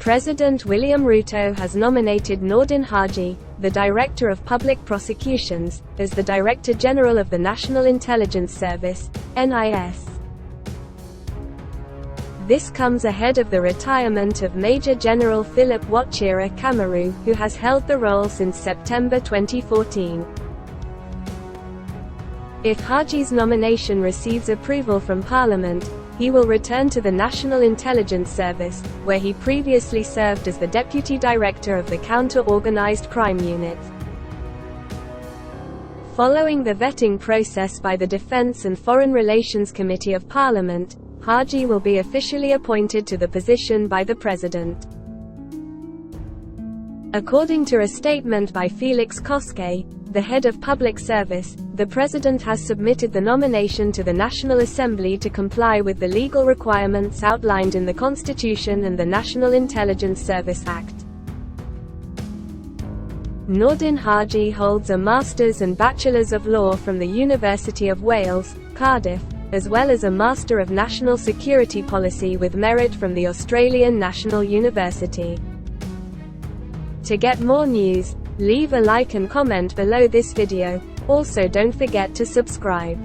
President William Ruto has nominated Noordin Haji, the Director of Public Prosecutions, as the Director General of the National Intelligence Service, NIS. This comes ahead of the retirement of Major General Philip Wachira Kamaru, who has held the role since September 2014. If Haji's nomination receives approval from Parliament, he will return to the National Intelligence Service, where he previously served as the Deputy Director of the Counter-Organised Crime Unit. Following the vetting process by the Defence and Foreign Relations Committee of Parliament, Haji will be officially appointed to the position by the President. According to a statement by Felix Koske, the head of public service, the President has submitted the nomination to the National Assembly to comply with the legal requirements outlined in the Constitution and the National Intelligence Service Act. Noordin Haji holds a Master's and Bachelor's of Law from the University of Wales, Cardiff, as well as a Master of National Security Policy with merit from the Australian National University. To get more news, leave a like and comment below this video. Also don't forget to subscribe.